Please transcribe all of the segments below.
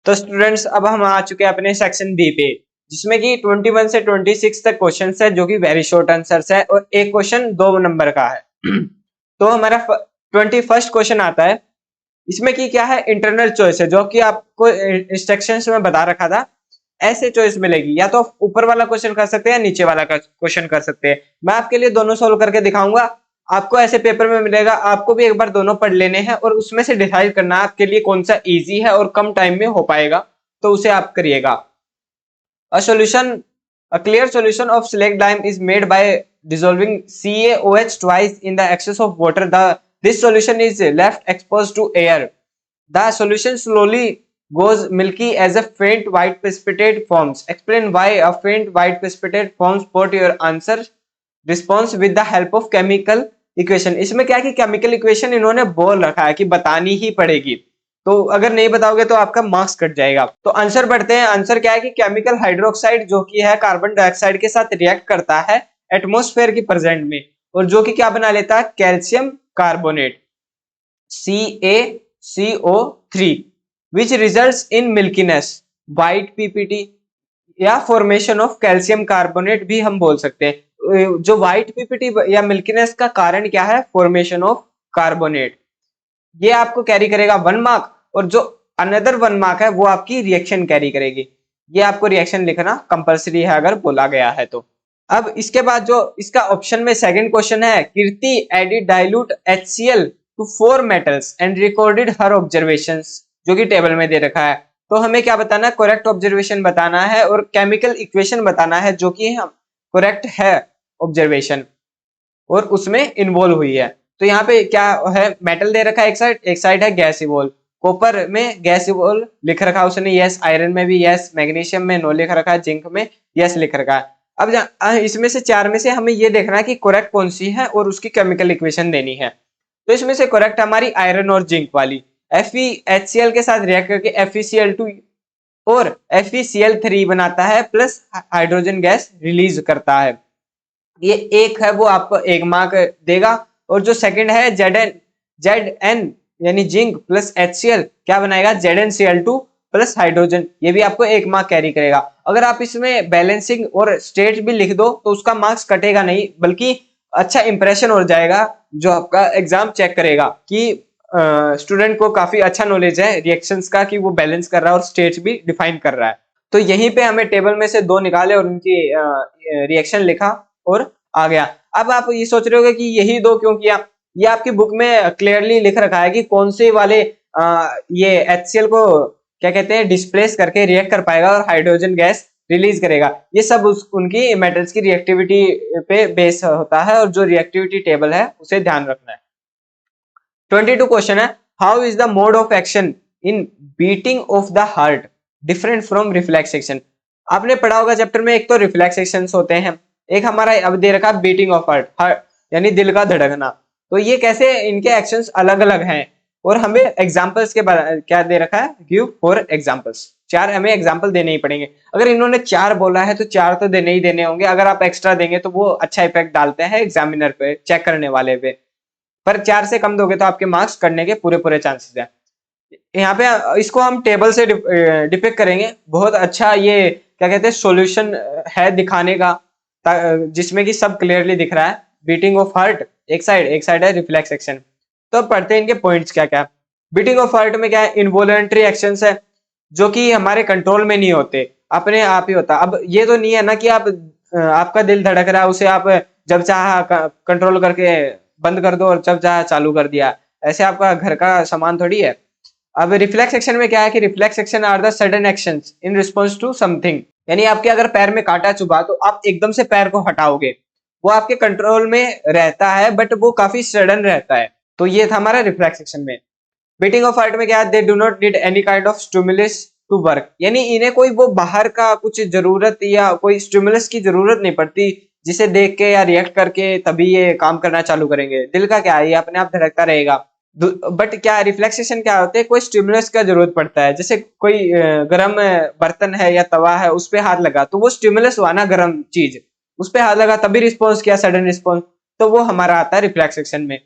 तो स्टूडेंट्स अब हम आ चुके हैं अपने सेक्शन बी पे, जिसमें कि 21 से 26 तक क्वेश्चंस है जो कि वेरी शॉर्ट आंसर्स है और एक क्वेश्चन 2 नंबर का है। तो हमारा 21st क्वेश्चन आता है, इसमें की क्या है, इंटरनल चॉइस है जो कि आपको इंस्ट्रक्शंस में बता रखा था। ऐसे चॉइस मिलेगी, या तो ऊपर वाला क्वेश्चन कर सकते हैं या नीचे वाला क्वेश्चन कर सकते हैं। मैं आपके लिए दोनों सोल्व करके दिखाऊंगा। आपको ऐसे पेपर में मिलेगा, आपको भी एक बार दोनों पढ़ लेने हैं और उसमें से डिसाइड करना है आपके लिए कौन सा इजी है और कम टाइम में हो पाएगा, तो उसे आप करिएगा। A clear solution of slaked lime is made by dissolving CaOH twice in the excess of water. This solution is left exposed to air. The solution slowly goes milky as a faint white precipitate forms. Explain why a faint white precipitate forms. Put your answer response with the help of chemical equation. इसमें क्या है कि chemical equation इन्होंने बोल रखा है कि बतानी ही पड़ेगी, तो अगर नहीं बताओगे तो आपका मार्क्स कट जाएगा। तो आंसर पढ़ते हैं। आंसर क्या है कि केमिकल हाइड्रोक्साइड जो कि है कार्बन डाइऑक्साइड के साथ रिएक्ट करता है एटमॉस्फेयर की प्रेजेंट में, और जो कि क्या बना लेता है, calcium carbonate CaCO3, which results in milkiness, white PPT या फॉर्मेशन ऑफ कैल्शियम कार्बोनेट भी हम बोल सकते हैं। जो व्हाइट पीपीटी या मिल्कीनेस का कारण क्या है, फॉर्मेशन ऑफ कार्बोनेट। ये आपको कैरी करेगा 1 मार्क, और जो अनदर 1 मार्क है वो आपकी रिएक्शन कैरी करेगी। ये आपको रिएक्शन लिखना कंपलसरी है अगर बोला गया है तो। अब इसके बाद जो इसका ऑप्शन में सेकंड क्वेश्चन है, Kirti added dilute HCl to 4 metals and recorded her observations, जो कि टेबल में दे रखा है। तो हमें क्या बताना है, करेक्ट ऑब्जर्वेशन बताना है और केमिकल इक्वेशन बताना है जो कि हम करेक्ट है ऑब्जर्वेशन और उसमें इन्वॉल्व हुई है। तो यहाँ पे क्या है, मेटल दे रखा है एक साइड है गैसिवोल, कॉपर में गैसिवोल लिख रखा है उसने, यस। आयरन में भी यस, मैग्नीशियम में नो लिख रखा है, जिंक में यस लिख रखा है। अब इसमें से 4 में से हमें ये देखना है कि करेक्ट कौन सी है और उसकी केमिकल इक्वेशन देनी है। तो इसमें से करेक्ट हमारी आयरन और जिंक वाली। FeHCl के साथ रिएक्ट करके FeCl2 और FeCl3 बनाता है प्लस हाइड्रोजन गैस रिलीज करता है। ये एक है वो आपको 1 मार्क देगा, और जो सेकंड है Zn यानी जिंक प्लस HCl क्या बनाएगा, ZnCl2 प्लस हाइड्रोजन, ये भी आपको 1 मार्क कैरी करेगा। अगर आप इसमें बैलेंसिंग और स्टेट भी लिख दो तो उसका मार्क्स कटेगा नहीं, बल्कि अच्छा इंप्रेशन हो जाएगा जो आपका एग्जाम चेक करेगा कि स्टूडेंट को काफी अच्छा नॉलेज है रिएक्शंस का, कि वो बैलेंस कर रहा है और स्टेट्स भी डिफाइन कर रहा है। तो यहीं पे हमें टेबल में से 2 निकाले और उनकी रिएक्शन लिखा और आ गया। अब आप ये सोच रहे होगे कि यही 2 क्यों किया, ये आपकी बुक में क्लियरली लिख रखा है कि कौन से वाले ये HCl को क्या कहते हैं, डिस्प्लेस करके रिएक्ट कर पाएगा और हाइड्रोजन गैस रिलीज करेगा। ये सब उनकी मेटल्स की रिएक्टिविटी पे बेस होता है, और जो रिएक्टिविटी टेबल है उसे ध्यान रखना है। 22 क्वेश्चन है, how is the mode of action in beating of the heart different from reflex action. आपने पढ़ा होगा चैप्टर में, एक तो रिफ्लेक्सेशंस होते हैं, एक हमारा अब दे रखा बीटिंग ऑफ हार्ट यानी दिल का धड़कना। तो ये कैसे इनके एक्शंस अलग अलग हैं, और हमें एग्जांपल्स के क्या दे रखा है, गिव 4 एग्जांपल्स। 4 हमें एग्जांपल देने ही पड़ेंगे। अगर इन्होंने 4 बोला है तो 4 तो देने ही देने होंगे। अगर आप एक्स्ट्रा देंगे तो वो अच्छा इफेक्ट डालते हैं एग्जामिनर पे, चेक करने वाले पे, पर 4 से कम दोगे तो आपके मार्क्स कटने के पूरे चांसेस हैं। यहाँ पे इसको हम टेबल से डिपिक्ट करेंगे। बहुत अच्छा ये क्या कहते हैं सॉल्यूशन है दिखाने का, जिसमें कि सब क्लियरली दिख रहा है। बीटिंग ऑफ हार्ट एक साइड है रिफ्लेक्स एक्शन। तो अब पढ़ते हैं इनके पॉइंट्स क्या क्या। बीटिंग ऑफ हार्ट में क्या है, इनवॉलंटरी एक्शंस है जो कि हमारे कंट्रोल में नहीं होते, अपने आप ही होता। अब ये तो नहीं है ना कि आपका दिल धड़क रहा है, उसे आप जब चाहा कंट्रोल करके बंद कर दो और जब चाहा चालू कर दिया, ऐसे आपका घर का सामान थोड़ी है। अब रिफ्लेक्स एक्शन में क्या है कि reflex action are the sudden actions in response to something, यानी आपके अगर पैर में कांटा चुभा तो आप एकदम से पैर को हटाओगे, वो आपके कंट्रोल में रहता है बट वो काफी सडन रहता है। तो ये था हमारा रिफ्लेक्स एक्शन में। बीटिंग ऑफ हार्ट में क्या है, they do not need any kind of stimulus to work, यानी इन्हें कोई वो बाहर का कुछ जरूरत या कोई स्टिमुलस की जरूरत नहीं पड़ती जिसे देख के या रिएक्ट करके तभी ये काम करना चालू करेंगे। दिल का क्या है, ये अपने आप धड़कता रहेगा। बट क्या रिफ्लेक्सेशन क्या होते हैं, कोई स्टिमुलस का जरूरत पड़ता है। जैसे कोई गर्म बर्तन है या तवा है, उस पे हाथ लगा तो वो स्टिमुलस हुआ ना, गर्म चीज, उस पे हाथ लगा तभी रिस्पॉन्स किया, सडन रिस्पॉन्स, तो वो हमारा आता है रिफ्लेक्सेशन में।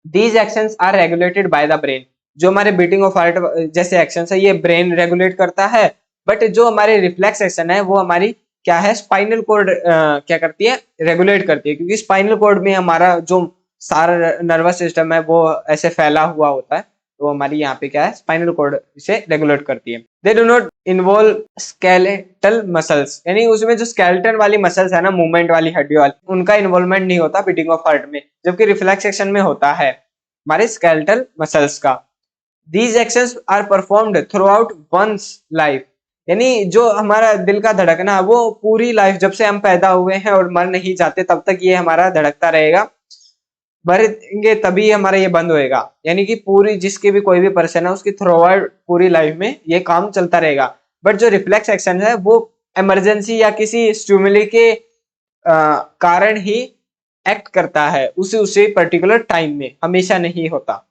These actions are regulated by the brain, जो हमारे बीटिंग ऑफ हार्ट जैसे एक्शन है ये ब्रेन रेगुलेट करता है, बट जो हमारे रिफ्लेक्स एक्शन है वो हमारी क्या है स्पाइनल कॉर्ड क्या करती है, रेगुलेट करती है, क्योंकि स्पाइनल कॉर्ड में हमारा जो सारा नर्वस सिस्टम है वो ऐसे फैला हुआ होता है, तो हमारी यहाँ पे क्या है स्पाइनल कॉर्ड इसे रेगुलेट करती है। They do not involve skeletal muscles, यानी उसमें जो स्केलेटन वाली मसल्स है ना, मूवमेंट वाली हड्डी वाली, उनका इन्वॉल्वमेंट नहीं होता बीटिंग ऑफ हार्ट में, जबकि रिफ्लेक्स एक्शन में होता है हमारे स्केलेटल मसल्स का। These actions are performed throughout one's life, यानी जो हमारा दिल का धड़कना वो पूरी लाइफ, जब से हम पैदा हुए हैं और मर नहीं जाते तब तक ये हमारा धड़कता रहेगा, मरेंगे तभी हमारा ये बंद होएगा, यानी कि पूरी जिसकी भी कोई भी पर्सन है उसकी थ्रूआउट पूरी लाइफ में ये काम चलता रहेगा। बट जो रिफ्लेक्स एक्शन है वो इमरजेंसी या किसी स्टिमुली के कारण ही एक्ट करता है, उसी पर्टिकुलर टाइम में, हमेशा नहीं होता।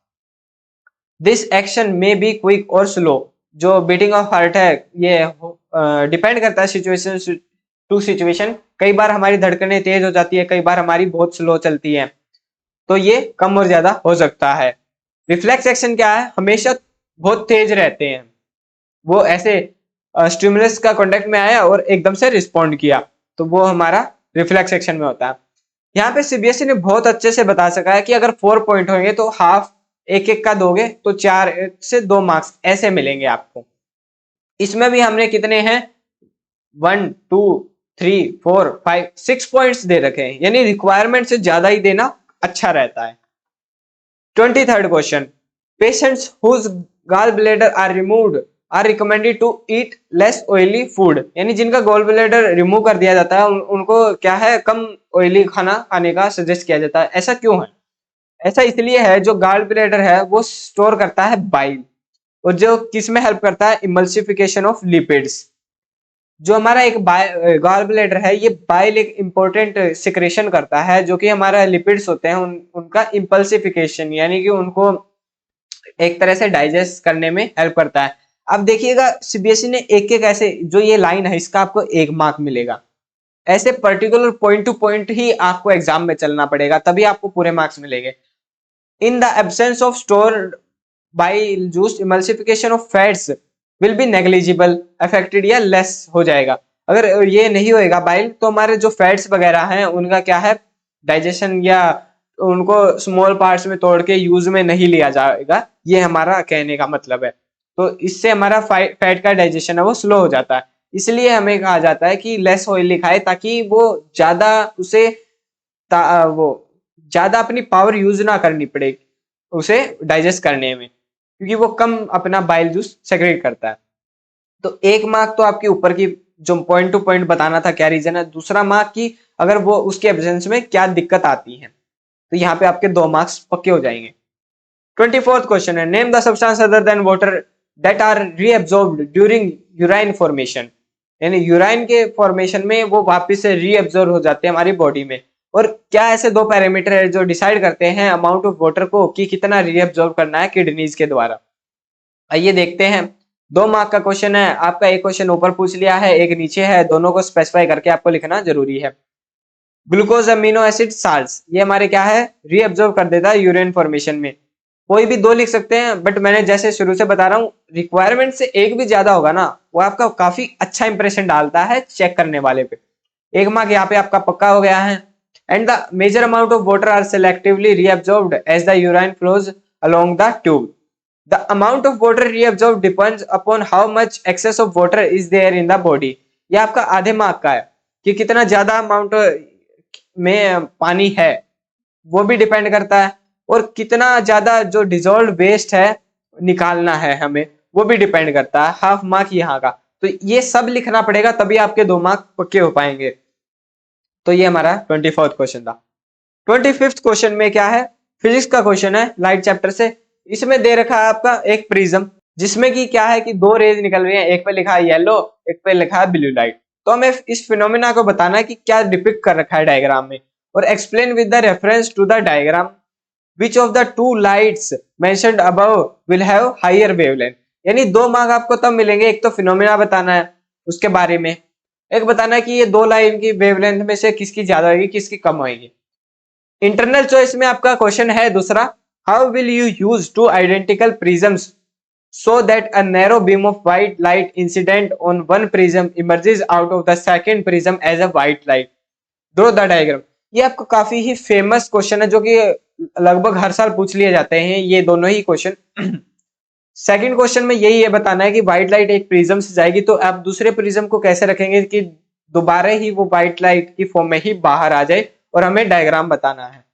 दिस एक्शन में बी क्विक और स्लो, जो बीटिंग ऑफ हार्ट है ये डिपेंड करता है सिचुएशन टू सिचुएशन, कई बार हमारी धड़कनें तेज हो जाती है, कई बार हमारी बहुत स्लो चलती है, तो ये कम और ज्यादा हो सकता है। रिफ्लेक्स एक्शन क्या है, हमेशा बहुत तेज रहते हैं, वो ऐसे स्टिमुलस का कांटेक्ट में आया और एकदम से रिस्पॉन्ड किया, तो वो हमारा रिफ्लेक्स एक्शन में होता है। यहाँ पे सीबीएसई ने बहुत अच्छे से बता सका है कि अगर 4 पॉइंट होंगे तो हाफ एक एक का दोगे तो 4 से 2 मार्क्स ऐसे मिलेंगे आपको। इसमें भी हमने कितने हैं 1 2 3 4 5 6 पॉइंट्स दे रखे हैं, यानी रिक्वायरमेंट से ज्यादा ही देना अच्छा रहता है। 23rd question, patients whose gall bladder are removed are recommended to eat less oily food, यानी जिनका गॉल ब्लैडर रिमूव कर दिया जाता है उनको क्या है कम ऑयली खाना खाने का सजेस्ट किया जाता है। ऐसा क्यों है? ऐसा इसलिए है, जो गॉल ब्लैडर है वो स्टोर करता है बाइल, और जो किस में हेल्प करता है, इमल्सिफिकेशन ऑफ लिपिड्स। जो हमारा एक गॉल ब्लैडर है ये बाइल एक इंपॉर्टेंट सिक्रेशन करता है, जो कि हमारा लिपिड्स होते हैं उनका इम्पल्सिफिकेशन, यानी कि उनको एक तरह से डाइजेस्ट करने में हेल्प करता है। अब देखिएगा सीबीएसई ने एक एक ऐसे, जो ये लाइन है इसका आपको 1 मार्क मिलेगा, ऐसे पर्टिकुलर पॉइंट टू पॉइंट ही आपको एग्जाम में चलना पड़ेगा, तभी आपको पूरे मार्क्स मिलेंगे। In the absence of stored bile juice emulsification of fats will be negligible affected या लेस हो जाएगा। अगर ये नहीं होएगा बाइल तो हमारे जो फैट्स वगैरह हैं उनका क्या है डाइजेशन, या उनको स्मॉल पार्ट्स में तोड़ के यूज में नहीं लिया जाएगा, ये हमारा कहने का मतलब है। तो इससे हमारा फैट का डाइजेशन है वो स्लो हो जाता है, इसलिए हमें कहा जाता है कि लेस ऑयली खाए, ताकि वो ज्यादा उसे वो ज्यादा अपनी पावर यूज ना करनी पड़े उसे डाइजेस्ट करने में, क्योंकि वो कम अपना बाइल जूस सेक्रेट करता है। तो 1 मार्क तो आपके ऊपर की जो पॉइंट टू पॉइंट बताना था क्या रीजन है, दूसरा मार्क की अगर वो उसके एब्सेंस में क्या दिक्कत आती है, तो यहाँ पे आपके 2 मार्क्स पक्के हो जाएंगे। 24th क्वेश्चन है, name the substance other than water that are reabsorbed during urine formation, यानी यूराइन के फॉर्मेशन में वो वापस से रीअब्सॉर्ब हो जाते हैं हमारी बॉडी में। और क्या ऐसे 2 पैरामीटर है जो डिसाइड करते हैं अमाउंट ऑफ वाटर को कि कितना रीअब्सॉर्ब करना है किडनीज के द्वारा? आइए देखते हैं। 2 मार्क का क्वेश्चन है आपका, एक क्वेश्चन ऊपर पूछ लिया है एक नीचे है, दोनों को स्पेसिफाई करके आपको लिखना जरूरी है। ग्लूकोज अमीनो एसिड साल्ट्स, ये हमारे क्या है रीअब्सॉर्ब कर देता है यूरिन फॉर्मेशन में। कोई भी 2 लिख सकते हैं, बट मैंने जैसे शुरू से बता रहा हूँ रिक्वायरमेंट से एक भी ज्यादा होगा ना वो आपका काफी अच्छा इंप्रेशन डालता है चेक करने वाले पे। 1 मार्क यहाँ पे आपका पक्का हो गया है। And the major amount of water are selectively reabsorbed as the urine flows along the tube. The amount of water reabsorbed depends upon how much excess of water is there in the body। ये आपका आधे mark का है कि कितना ज्यादा amount में पानी है वो भी डिपेंड करता है, और कितना ज्यादा जो डिजोल्व वेस्ट है निकालना है हमें वो भी डिपेंड करता है। हाफ मार्क यहाँ का, तो ये सब लिखना पड़ेगा तभी आपके 2 मार्क पक्के हो पाएंगे। तो ये हमारा 24th क्वेश्चन था। 25th क्वेश्चन में क्या है, फिजिक्स का क्वेश्चन है लाइट चैप्टर से। इसमें दे रखा है आपका एक प्रिज्म, जिसमें कि क्या है कि 2 रेज निकल रही हैं, एक पे लिखा है येलो, एक पे लिखा है ब्लू लाइट। तो हमें इस फिनोमेना को बताना है कि क्या डिपिक्ट कर रखा है डायग्राम में, और explain with the reference to the diagram which of the 2 lights mentioned above will have higher wavelength. यानी 2 मार्क आपको तब मिलेंगे, एक तो फिनोमेना बताना है उसके बारे में, एक बताना है कि ये 2 लाइन की वेवलेंथ में से किसकी ज्यादा होगी किसकी कम होगी। इंटरनल चॉइस में आपका क्वेश्चन है दूसरा, how will you use two identical prisms so that a narrow beam of white light incident on one prism emerges out of the second prism as a white light. Draw the diagram. ये आपको काफी ही famous question है जो कि लगभग हर साल पूछ लिए जाते हैं ये दोनों ही क्वेश्चन। सेकंड क्वेश्चन में यही है बताना है कि व्हाइट लाइट एक प्रिज्म से जाएगी तो आप दूसरे प्रिज्म को कैसे रखेंगे कि दोबारा ही वो व्हाइट लाइट की फॉर्म में ही बाहर आ जाए और हमें डायग्राम बताना है।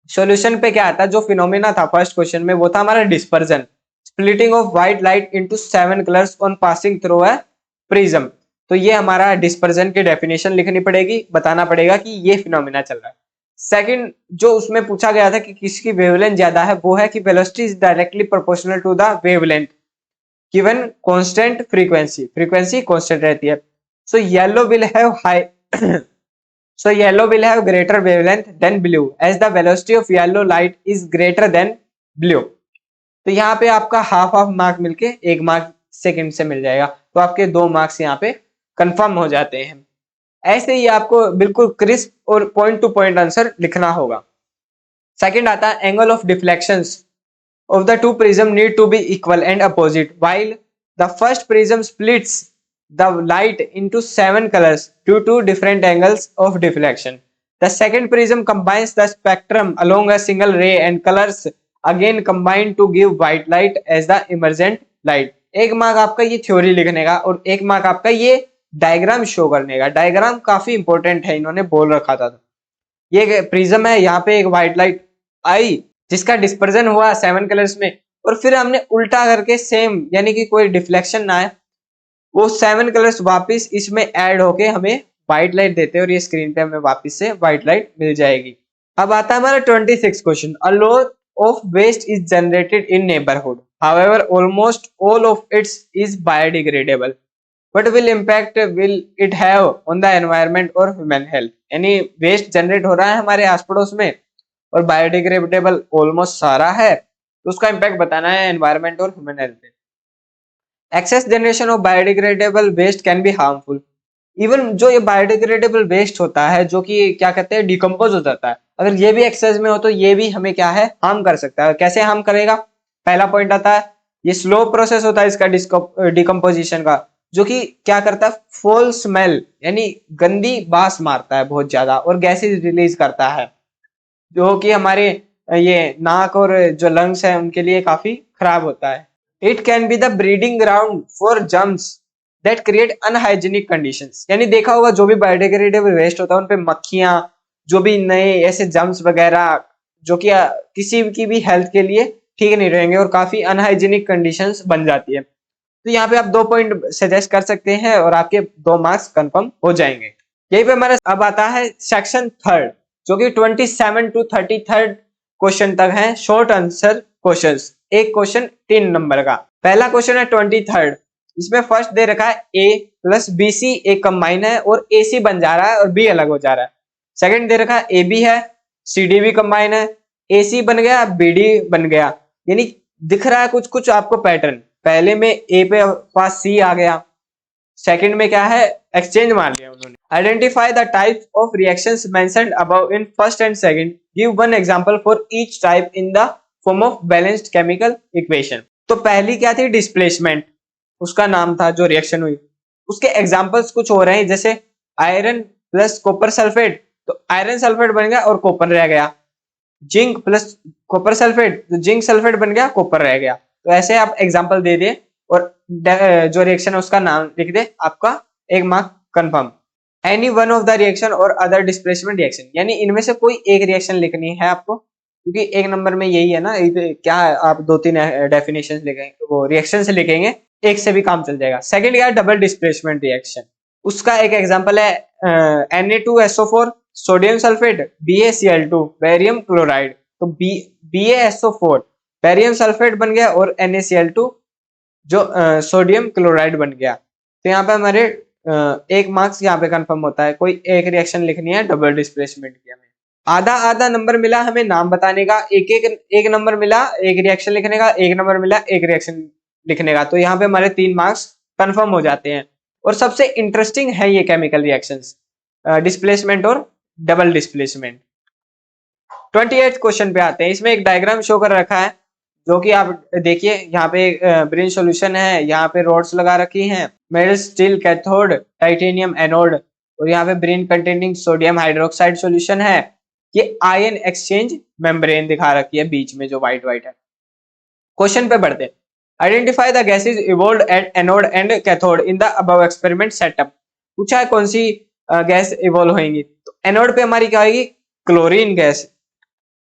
सॉल्यूशन पे क्या आता है, जो फिनोमेना था फर्स्ट क्वेश्चन में वो था हमारा dispersion, splitting of white light into 7 colours on passing through a prism. तो ये हमारा डिस्पर्जन की डेफिनेशन लिखनी पड़ेगी, बताना पड़ेगा कि ये फिनोमेना चल रहा है। सेकंड जो उसमें पूछा गया था कि किसकी वेवलेंथ ज्यादा है, वो है कि velocity is directly proportional to the wavelength given constant frequency, frequency constant रहती है। So yellow will have high so yellow will have greater wavelength than blue as the velocity of yellow light is greater than blue। तो यहाँ पे आपका half half mark मिलके 1 mark second से मिल जाएगा, तो आपके 2 मार्क्स यहाँ पे कंफर्म हो जाते हैं। ऐसे ही आपको बिल्कुल क्रिस्प और पॉइंट टू पॉइंट आंसर लिखना होगा। सेकंड आता है angle of deflections of the two prism need to be equal and opposite while the first prism splits the light into 7 colors due to different angles of deflection. The second prism combines the spectrum along a single ray and colors again combine to give white light as the emergent light। एक mark आपका ये theory लिखने का और एक mark आपका ये diagram show करने का। डायग्राम काफी इंपॉर्टेंट है, इन्होंने बोल रखा था। ये प्रिज्म है, यहाँ पे एक व्हाइट लाइट आई जिसका डिस्पर्जन हुआ 7 कलर्स में और फिर हमने उल्टा करके सेम यानी कि कोई डिफ्लेक्शन ना आए वो 7 कलर्स वापस इसमें ऐड होके हमें व्हाइट लाइट देते हैं और ये स्क्रीन पे हमें वापस से व्हाइट लाइट मिल जाएगी। अब आता है हमारा 26 question. A lot of waste is generated in neighbourhood however almost all of its is biodegradable what will impact will it have on the environment और ह्यूमन हेल्थ। यानी वेस्ट जनरेट हो रहा है हमारे आस पड़ोस में और बायोडिग्रेडेबल ऑलमोस्ट सारा है, तो उसका इम्पैक्ट बताना है एनवायरनमेंट और ह्यूमन हेल्थ पे। Excess generation of biodegradable waste can be harmful. Even जो ये बायोडिग्रेडेबल वेस्ट होता है जो कि क्या कहते हैं डिकम्पोज हो जाता है, अगर ये भी एक्सेस में हो तो ये भी हमें क्या है हार्म कर सकता है। कैसे हार्म करेगा, पहला पॉइंट आता है ये स्लो प्रोसेस होता है इसका डिकम्पोजिशन का, जो कि क्या करता है फॉल स्मेल यानी गंदी बास मारता है बहुत ज्यादा और गैसेज रिलीज करता है जो कि हमारे ये नाक और जो लंग्स है उनके लिए काफी खराब होता है। It can be the breeding ground for germs that create unhygienic conditions. यानी देखा होगा जो भी बायोडिग्रेडेबल वेस्ट होता है उन पे मक्खियां जो भी नए ऐसे जर्म्स वगैरह जो कि किसी की भी हेल्थ के लिए ठीक नहीं रहेंगे और काफी अनहाइजीनिक कंडीशंस बन जाती है। तो यहाँ पे आप 2 पॉइंट सजेस्ट कर सकते हैं और आपके 2 मार्क्स कंफर्म हो जाएंगे। यही पे हमारा अब आता है सेक्शन थर्ड जो कि 27 to 33 क्वेश्चन तक है शॉर्ट आंसर क्वेश्चंस। एक क्वेश्चन 3 नंबर का। पहला क्वेश्चन है 23, इसमें फर्स्ट दे रखा है ए प्लस बी सी एक कंबाइन है और ए सी बन जा रहा है और बी अलग हो जा रहा है। सेकंड दे रखा है ए बी है सी डी भी कंबाइन है, ए सी बन गया बी डी बन गया। यानी दिख रहा है कुछ कुछ आपको पैटर्न, पहले में ए पे पास सी आ गया, सेकंड में क्या है एक्सचेंज मार लिया उन्होंने। Identify the type of reactions mentioned above in first and second, give one example for each type in the form of balanced chemical equation. तो पहली क्या थी डिस्प्लेसमेंट, उसका नाम था जो रिएक्शन हुई। उसके एग्जांपल्स कुछ हो रहे हैं जैसे आयरन प्लस कॉपर सल्फेट, तो आयरन सल्फेट बन गया और कॉपर रह गया। जिंक प्लस कॉपर सल्फेट, तो जिंक सल्फेट बन गया कॉपर रह गया। तो ऐसे आप एग्जांपल दे दिए और जो रिएक्शन है उसका नाम लिख दे, आपका 1 mark confirm. Any one of the reaction और अदर डिस्प्लेसमेंट रिएक्शन, यानी इनमें से कोई एक रिएक्शन लिखनी है आपको, क्योंकि 1 नंबर में यही है ना, क्या है आप 2-3 डेफिनेशन लिखेंगे वो रिएक्शन से लिखेंगे, एक से भी काम चल जाएगा। सेकंड क्या है डबल डिस्प्लेसमेंट रिएक्शन, उसका एक एग्जांपल है Na2SO4 sodium sulphate BaCl2 barium chloride. तो BaSO4 बेरियम सल्फेट बन गया और NaCl2 जो सोडियम क्लोराइड बन गया। तो यहाँ पे हमारे 1 मार्क्स यहाँ पे कंफर्म होता है। कोई एक रिएक्शन लिखनी है डबल डिस्प्लेसमेंट की। हमें आधा आधा नंबर मिला हमें नाम बताने का, एक नंबर मिला एक रिएक्शन लिखने का, 1 नंबर मिला एक रिएक्शन लिखने का। तो यहाँ पे हमारे 3 मार्क्स कंफर्म हो जाते हैं। और सबसे इंटरेस्टिंग है ये केमिकल रिएक्शंस, डिस्प्लेसमेंट और डबल डिस्प्लेसमेंट। 28 क्वेश्चन पे आते हैं। इसमें एक डायग्राम शो कर रखा है, जो कि आप देखिए यहाँ पे ब्रिन सॉल्यूशन है, यहाँ पे रोड्स लगा रखी हैं, metal steel cathode, titanium anode, और यहाँ पे Brin containing sodium hydroxide solution है। ये आयन एक्सचेंज मेम्ब्रेन दिखा रखी है बीच में जो व्हाइट व्हाइट है। क्वेश्चन पे बढ़ते हैं। Identify the gases evolved at anode and cathode in the above experiment setup. पूछा है कौन सी गैस इवॉल्व होंगी। तो एनोड पे हमारी क्या होगी, क्लोरीन गैस।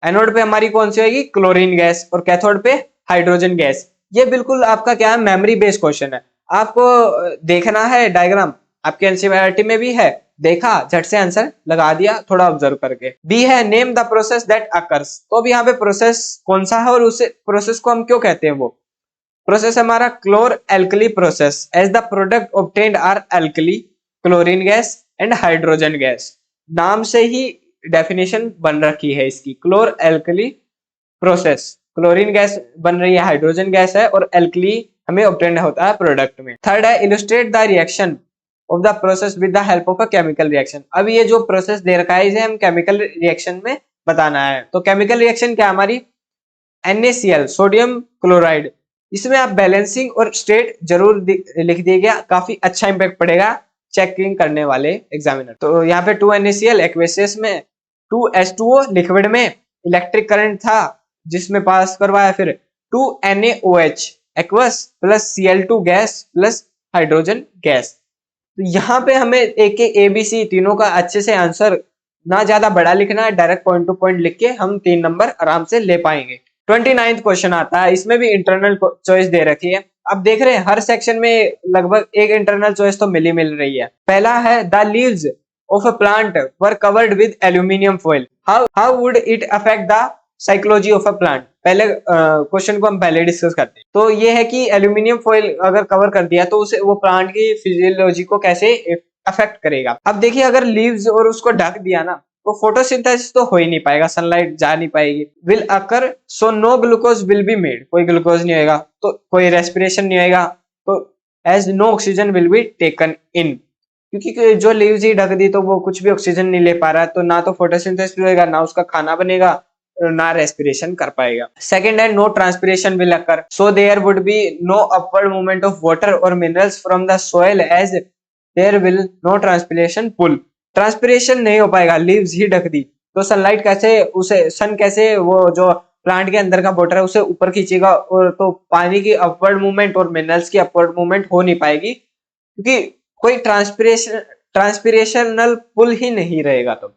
एनोड पे हमारी कौन सी होगी, क्लोरीन गैस, और कैथोड पे हाइड्रोजन गैस। ये बिल्कुल आपका क्या है, मेमोरी बेस्ड क्वेश्चन है। आपको देखना है डायग्राम, आपके एनसीईआरटी में भी है, देखा झट से आंसर लगा दिया थोड़ा ऑब्जर्व करके। बी है name the process that occurs. तो अब यहाँ पे प्रोसेस कौन सा है और उसे प्रोसेस को हम क्यों कहते हैं। वो प्रोसेस हमारा chlor alkali process, as the product obtained are alkali, chlorine gas and hydrogen gas. नाम से ही डेफिनेशन बन रखी है इसकी, chlor alkali process. Chlorine gas बन रही है, हाइड्रोजन गैस है, और एल्कली हमें ऑब्टेन्ड होता है प्रोडक्ट में। थर्ड है illustrate the reaction of the process with the help of a chemical reaction. अब ये जो प्रोसेस दे रखा है इसे हम केमिकल रिएक्शन में बताना है। तो केमिकल रिएक्शन क्या हमारी, NaCl सोडियम क्लोराइड। इसमें आप बैलेंसिंग और स्टेट जरूर लिख दीजिएगा, काफी अच्छा इंपैक्ट पड़ेगा चेकिंग करने वाले एग्जामिनर। तो यहाँ पे 2NaCl एक्वेसियस में, 2H2O लिक्विड में, इलेक्ट्रिक करंट था जिसमें पास करवाया, फिर 2NaOH aqueous plus Cl2 gas plus hydrogen gas. तो यहाँ पे हमें एक एक ABC तीनों का अच्छे से आंसर, ना ज्यादा बड़ा लिखना है, डायरेक्ट पॉइंट टू पॉइंट लिख के हम 3 नंबर आराम से ले पाएंगे। 29th क्वेश्चन आता है, इसमें भी इंटरनल चॉइस दे रखी है। अब देख रहे हैं हर सेक्शन में लगभग एक इंटरनल चॉइस तो मिल रही है। पहला है the leaves of a plant were covered with aluminium foil, how would it affect the psychology of a plant. पहले क्वेश्चन को हम पहले डिस्कस करते हैं। तो ये है कि एल्यूमिनियम फॉइल अगर कवर कर दिया तो उसे वो प्लांट की फिजियोलॉजी को कैसे अफेक्ट करेगा। अब देखिए अगर लीव्स और उसको ढक दिया ना, तो फोटोसिंथेसिस तो हो ही नहीं पाएगा, सनलाइट जा नहीं पाएगी। Will occur so no glucose will be made, कोई ग्लूकोज नहीं होगा, तो कोई रेस्पिरेशन नहीं होगा, तो as no oxygen will be taken in, क्योंकि जो लीव्स ही ढक दी तो वो कुछ भी ऑक्सीजन नहीं ले पा रहा है, तो ना तो फोटोसिंथेसिस होएगा, ना उसका खाना बनेगा, ना रेस्पिरेशन कर पाएगा। सेकंड है no transpiration will occur, so there would be no upward movement of water और minerals from the soil as there will no transpiration pull. Transpiration नहीं हो पाएगा, लीव्स ही ढक दी, तो सनलाइट कैसे, उसे सन कैसे वो जो प्लांट के अंदर का वाटर है उसे ऊपर खींचेगा, और तो पानी की अपवर्ड मूवमेंट और मिनरल्स की अपवर्ड मूवमेंट हो नहीं पाएगी, क्योंकि कोई ट्रांसपिरेशनल पुल ही नहीं रहेगा। तो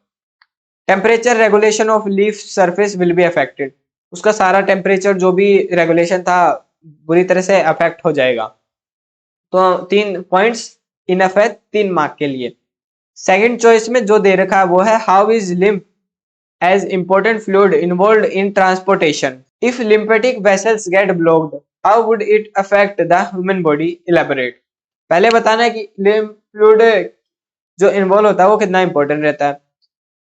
temperature regulation of leaf surface will be affected, उसका सारा टेम्परेचर जो भी रेगुलेशन था बुरी तरह से अफेक्ट हो जाएगा। तो 3 पॉइंट्स इनफ है 3 मार्क के लिए। सेकंड चॉइस में जो दे रखा है वो है how is lymph as important fluid involved in transportation, if lymphatic vessels get blocked how would it affect the human body, elaborate. पहले बताना है कि लिम्फ फ्लूइड जो इन्वॉल्व होता है वो कितना इंपॉर्टेंट रहता है,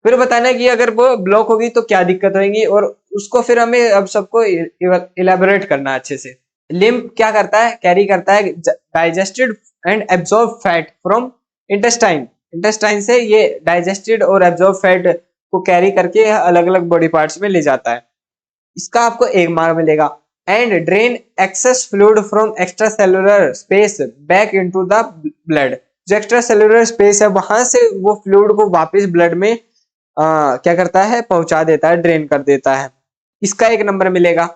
फिर बताना है कि अगर वो ब्लॉक होगी तो क्या दिक्कत होगी, और उसको फिर हमें अब सबको इलेबोरेट करना अच्छे से। लिम्फ क्या करता है, कैरी करता है digested and absorb fat from intestine, intestine से ये डाइजेस्टेड और एब्जॉर्ब फैट को कैरी करके अलग अलग बॉडी पार्ट्स में ले जाता है, इसका आपको 1 मार्क मिलेगा। And drain access fluid from extra cellular space back into the blood, जो एक्स्ट्रा सेलुलर स्पेस है वहां से वो फ्लूइड को वापस ब्लड में क्या करता है, पहुंचा देता है, ड्रेन कर देता है, इसका 1 नंबर मिलेगा।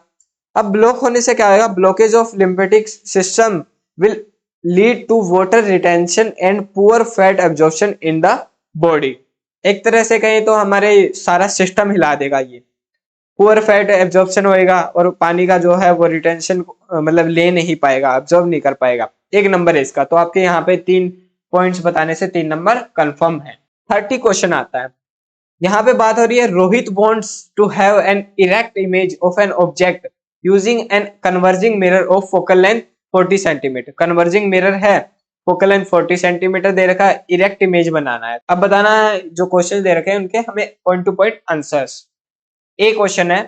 अब ब्लॉक होने से क्या होगा, blockage of lymphatic system will lead to water retention and poor fat absorption in the body. एक तरह से कहें तो हमारे सारा सिस्टम हिला देगा ये, पुअर फैट एब्जॉर्प्शन होएगा और पानी का जो है वो रिटेंशन मतलब ले नहीं पाएगा, एब्जॉर्ब नहीं कर पाएगा। 1 नंबर है इसका। तो आपके यहाँ पे 3 पॉइंट्स बताने से 3 नंबर कंफर्म है। 30 क्वेश्चन आता है, यहाँ पे बात हो रही है Rohit wants to have an erect image of an object using an converging mirror of focal length 40 centimetre. Converging mirror है, फोकल लेंथ 40 सेंटीमीटर दे रखा है, इरेक्ट इमेज बनाना है। अब बताना है जो क्वेश्चन दे रखे हैं उनके हमें point to point answers. A question है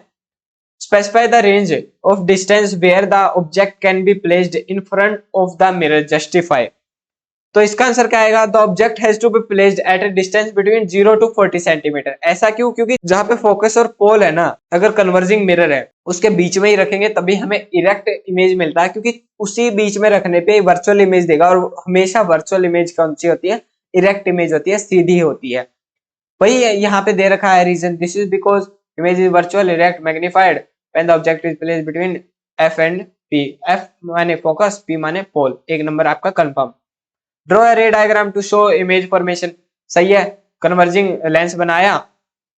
specify the range of distance where the object can be placed in front of the mirror, justify. तो इसका आंसर क्या आएगा? The object has to be placed at a distance between 0 to 40 centimetre. ऐसा क्यों? क्योंकि जहां पे फोकस और पोल है ना, अगर कन्वर्जिंग मिरर है उसके बीच में ही रखेंगे तभी हमें इरेक्ट इमेज मिलता है, क्योंकि उसी बीच में रखने पे वर्चुअल इमेज देगा। और हमेशा वर्चुअल इमेज कौन सी होती है? इरेक्ट इमेज होती है, सीधी होती है। वही यहाँ पे दे रखा है reason, this is because image is virtual erect magnified when the object is placed between F and P. F माने फोकस, पी माने पोल। एक नंबर आपका confirm. Draw a ray diagram to show image formation. सही है, converging lens बनाया,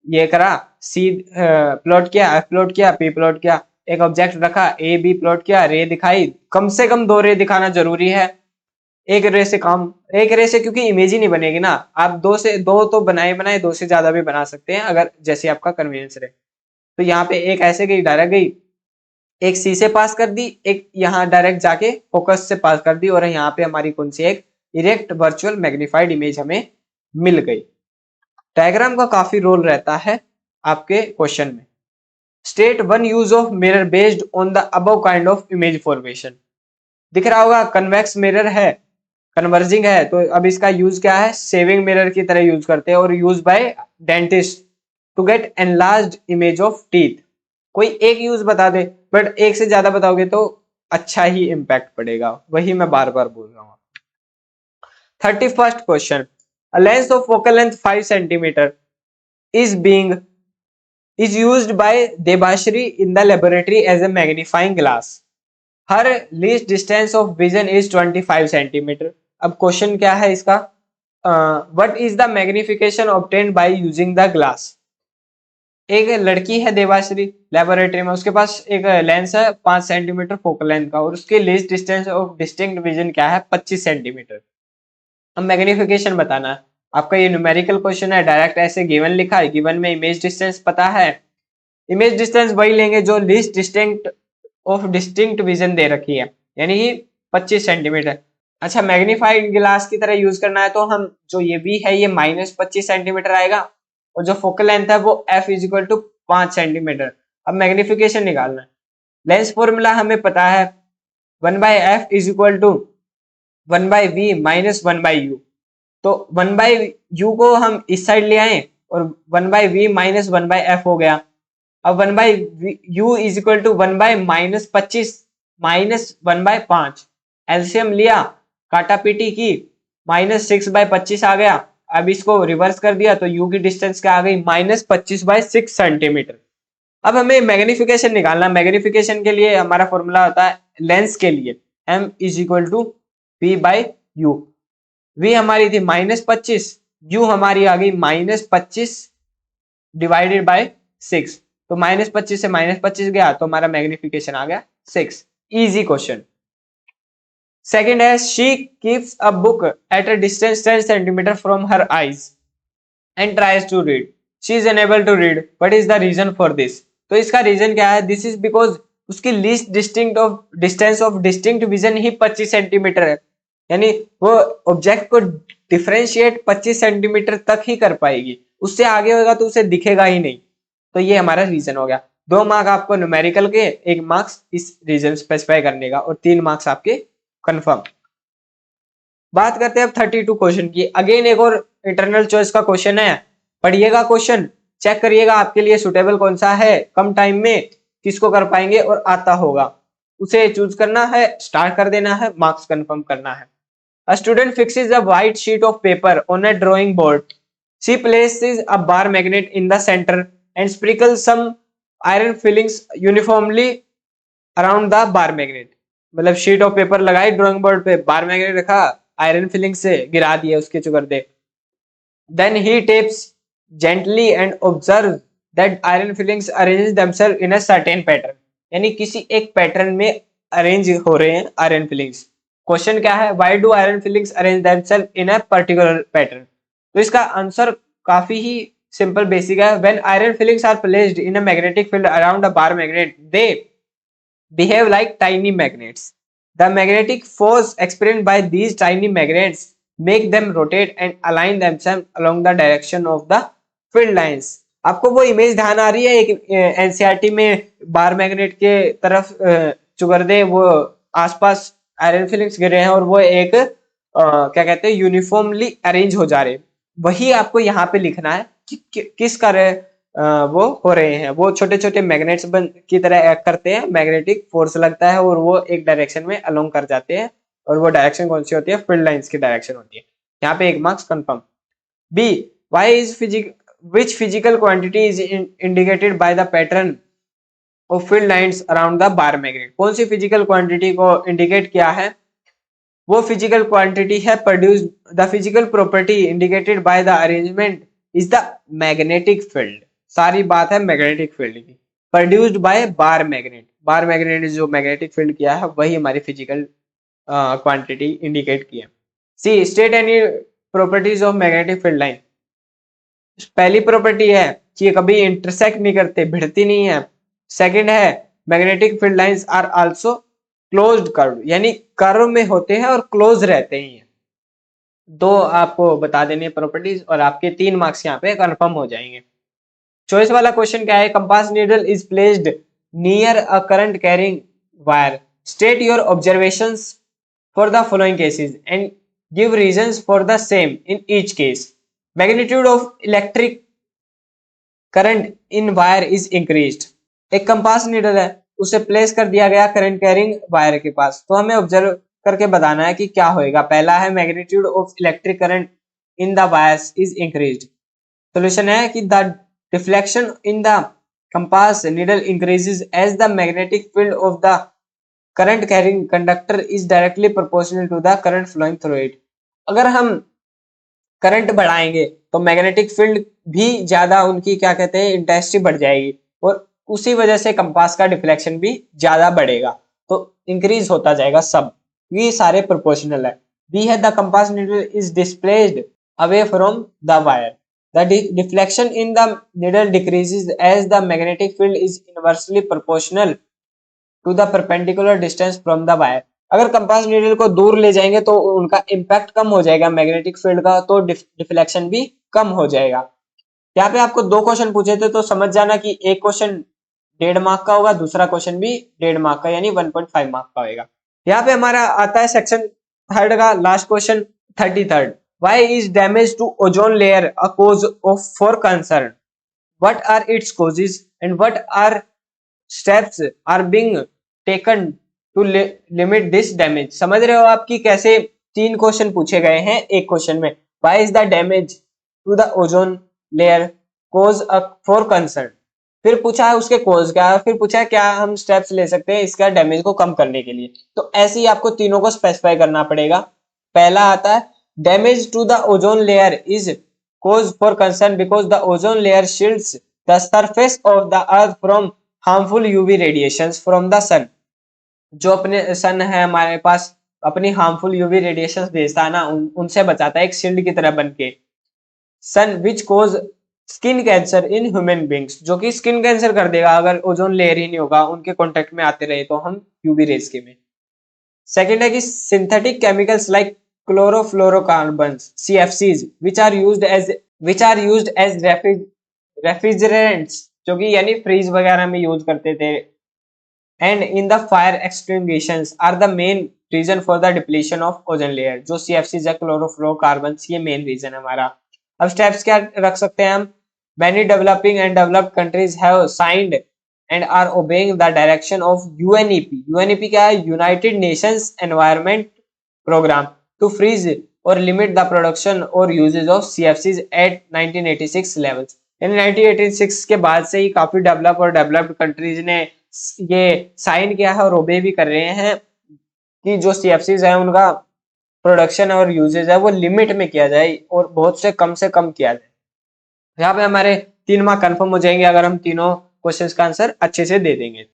ये करा, C plot किया, एफ प्लॉट किया, पी प्लॉट किया, एक ऑब्जेक्ट रखा, ए बी प्लॉट किया, रे दिखाई। कम से कम 2 रे दिखाना जरूरी है। एक रे से काम, एक रे से क्योंकि इमेज ही नहीं बनेगी ना। आप 2 तो बनाए 2 से ज्यादा भी बना सकते हैं अगर जैसे आपका कन्वीनियंस रहे। तो यहाँ पे एक ऐसे गई, डायरेक्ट गई, एक सी से पास कर दी, एक यहाँ डायरेक्ट जाके फोकस से पास कर दी, और यहाँ पे हमारी कौन सी एक इरेक्ट वर्चुअल मैग्निफाइड इमेज हमें मिल गई। डायग्राम का काफी रोल रहता है आपके क्वेश्चन में। State one use of mirror based on the above kind of image formation. दिख रहा होगा कन्वेक्स मिरर है, कन्वर्जिंग है, तो अब इसका यूज क्या है? सेविंग मिरर की तरह यूज करते हैं, और use by dentist to get enlarged image of teeth. कोई एक यूज बता दे, बट एक से ज्यादा बताओगे तो अच्छा ही इम्पैक्ट पड़ेगा, वही मैं बार बार बोल रहा हूँ। 31st question, a lens of focal length 5 centimeter is used by Debashri in the laboratory as a magnifying glass. Her least distance of vision is 25 centimeter. अब क्वेश्चन क्या है इसका? What is the magnification obtained by using the glass? एक लड़की है Debasree, laboratory में, उसके पास एक लेंस है 5 सेंटीमीटर फोकल लेंथ का, और उसकी least distance of distinct vision क्या है? 25 सेंटीमीटर। अब मैग्निफिकेशन बताना है आपका। ये न्यूमेरिकल क्वेश्चन है, डायरेक्ट ऐसे गिवन लिखा है, गिवन में इमेज डिस्टेंस पता है, इमेज डिस्टेंस वही लेंगे जो least distinct of distinct vision दे रखी है, यानी कि 25 सेंटीमीटर। अच्छा, मैग्नीफाइड ग्लास की तरह यूज करना है, तो हम जो ये भी है ये -25 सेंटीमीटर आएगा, और जो फोकल लेंथ है वो f is equal to 5 centimetre. अब मैग्निफिकेशन निकालना है। लेंस फॉर्मूला हमें पता है, 1/f is equal to 1/v minus 1/u। तो 1/u को हम इस साइड ले आए, और 1/v माइनस 1/f हो गया। अब 1/u is equal to 1/-25 minus 1/5। LCM लिया, काटा पीटी की, -6/25 आ गया। अब इसको रिवर्स कर दिया तो u की डिस्टेंस क्या आ गई? -25/6 सेंटीमीटर। अब हमें मैग्निफिकेशन निकालना। मैग्निफिकेशन के लिए हमारा फॉर्मूला होता है लेंस के लिए m is equal to p/u। v हमारी थी -25, u हमारी आ गई -25 डिवाइडेड बाय 6, तो -25 से -25 गया तो हमारा मैग्निफिकेशन आ गया 6। Easy question. सेकेंड है, she keeps a book at a distance 10 centimetre from her eyes and tries to read, she is unable to read, what is the reason for this? तो इसका रीजन क्या है? This is because उसकी least distinct of distance of distinct vision ही 25 centimetre है, यानी वो object को डिफरेंशिएट 25 सेंटीमीटर तक ही कर पाएगी, उससे आगे होगा तो उसे दिखेगा ही नहीं। तो ये हमारा रीजन हो गया। 2 मार्क आपको न्यूमेरिकल के, 1 मार्क्स इस रीजन स्पेसिफाई करने का, और 3 मार्क्स आपके कंफर्म। बात करते हैं अब 32 क्वेश्चन की। अगेन एक और इंटरनल चॉइस का क्वेश्चन है, पढ़िएगा क्वेश्चन, चेक करिएगा आपके लिए सुटेबल कौन सा है, कम टाइम में किसको कर पाएंगे और आता होगा, उसे चूज करना है, स्टार्ट कर देना है, मार्क्स कंफर्म करना है। A student fixes a white sheet of paper on a drawing board. She places a bar magnet in the center and sprinkles some iron fillings uniformly around the bar magnet. मतलब sheet of paper लगाई drawing board पे, bar magnet रखा, iron filling से गिरा दिए उसके चुगर्दे। Then he taps gently and observes that iron fillings arrange themselves in a certain pattern. यानी किसी एक पैटर्न में अरेंज हो रहे हैं आयरन फिलिंग्स। क्वेश्चन क्या है? Why do iron fillings arrange themselves in a particular pattern? तो इसका आंसर काफी ही सिंपल बेसिक है। When iron fillings are placed in a magnetic field around a bar magnet, they behave like tiny magnets. The magnetic force experienced by these tiny magnets make them rotate and align themselves along the direction of the field lines. आपको वो image ध्यान आ रही है? एक NCERT में bar magnet के तरफ चुगर्दे वो आसपास आयरन फिलिंग्स गिरे हैं और वो एक क्या कहते हैं यूनिफॉर्मली अरेंज हो जा रहे, वही आपको यहाँ पे लिखना है कि किस कार्य वो हो रहे हैं। वो छोटे छोटे मैग्नेट्स की तरह एक्ट करते हैं, मैग्नेटिक फोर्स लगता है और वो एक डायरेक्शन में अलोंग कर जाते हैं, और वो डायरेक्शन कौन सी होती है, फील्ड लाइंस की डायरेक्शन होती है। यहाँ पे 1 marks confirm. B, Y is which physical quantity is indicated by the pattern of field lines around the bar magnet? कौन सी फिजिकल क्वांटिटी को इंडिकेट किया है? वो फिजिकल क्वांटिटी है produce the physical property indicated by the arrangement is the magnetic field. सारी बात है magnetic field की। Produced by bar magnet, bar magnet ने जो मैग्नेटिक फील्ड किया है वही हमारी फिजिकल क्वांटिटी इंडिकेट की है। C, state any properties of magnetic field line. पहली प्रॉपर्टी है कि ये कभी इंटरसेक्ट नहीं करते, भिड़ती नहीं है। सेकंड है magnetic field lines are also closed curve, यानी कर्व में होते हैं और क्लोज रहते हैं। दो आपको बता देने प्रॉपर्टीज और आपके 3 मार्क्स यहाँ पे कंफर्म हो जाएंगे। चॉइस वाला क्वेश्चन क्या है? Compass needle is placed near a current carrying wire, state your observations for the following cases and give reasons for the same in each case. Magnitude of electric current in wire is increased. एक compass needle है, उसे place कर दिया गया current carrying wire के पास, तो हमें observe करके बताना है कि क्या होएगा। पहला है magnitude of electric current in the wires is increased. Solution है कि the deflection in the compass needle increases as the magnetic field of the current carrying conductor is directly proportional to the current flowing through it. अगर हम current बढ़ाएंगे तो magnetic field भी ज्यादा उनकी क्या कहते हैं इंटेंसिटी बढ़ जाएगी, और उसी वजह से कंपास का डिफ्लेक्शन भी ज्यादा बढ़ेगा, तो इंक्रीज होता जाएगा सब। ये सारे प्रोपोर्शनल है। बी है the compass needle is displaced away from the wire, the deflection in the needle decreases as the magnetic field is inversely proportional to the perpendicular distance from the wire. अगर compass needle को दूर ले जाएंगे तो उनका impact कम हो जाएगा magnetic field का, तो डिफ्लेक्शन भी कम हो जाएगा। यहाँ पे आपको 2 क्वेश्चन पूछे थे, तो समझ जाना कि एक क्वेश्चन 1.5 मार्क का होगा, दूसरा क्वेश्चन भी 1.5 मार्क का, यानी 1.5 मार्क का होगा। यहाँ पे हमारा आता है सेक्शन 3 का last question 33rd। Why is damage to ozone layer a cause of for concern? What are its causes and what are steps are being taken to limit this damage? समझ रहे हो आप कि कैसे 3 क्वेश्चन पूछे गए हैं एक क्वेश्चन में। Why is the damage to the ozone layer cause for concern, फिर पूछा है उसके कॉज क्या है, फिर पूछा है क्या हम स्टेप्स ले सकते हैं इसका डैमेज को कम करने के लिए। तो ऐसे ही आपको तीनों को स्पेसिफाई करना पड़ेगा। पहला आता है damage to the ozone layer is cause for concern because the ozone layer shields the surface of the earth from harmful UV radiations from the sun. जो अपने सन है हमारे पास अपनी हार्मफुल यूवी रेडिएशंस भेजता है ना, उनसे बचाता है एक शील्ड की तरह बन के। Sun which cause skin cancer in human beings, जो कि स्किन कैंसर कर देगा अगर ओजोन लेयर ही नहीं होगा, उनके कांटेक्ट में आते रहे तो हम यूवी रेज के में। सेकंड है कि synthetic chemicals like chlorofluorocarbons CFCs which are used as refrigerants, जो कि यानी फ्रीज वगैरह में यूज करते थे, and in the fire extinguishers are the main reason for the depletion of ozone layer. जो CFCs है क्लोरोफ्लोरोकार्बन्स, ये मेन रीजन है हमारा। अब स्टेप्स क्या रख सकते हैं हम? Many developing and developed countries have signed and are obeying the direction of UNEP. UNEP क्या है? United Nations Environment Program to freeze or limit the production or usage of CFCs at 1986 levels. यानी 1986 के बाद से ही काफी develop और developed countries ने ये साइन किया है और ओबे भी कर रहे हैं कि जो CFCs है उनका प्रोडक्शन और यूजेज है वो लिमिट में किया जाए और बहुत से कम किया जाए। यहाँ पे हमारे 3 मार्क कंफर्म हो जाएंगे अगर हम तीनों क्वेश्चंस का आंसर अच्छे से दे देंगे।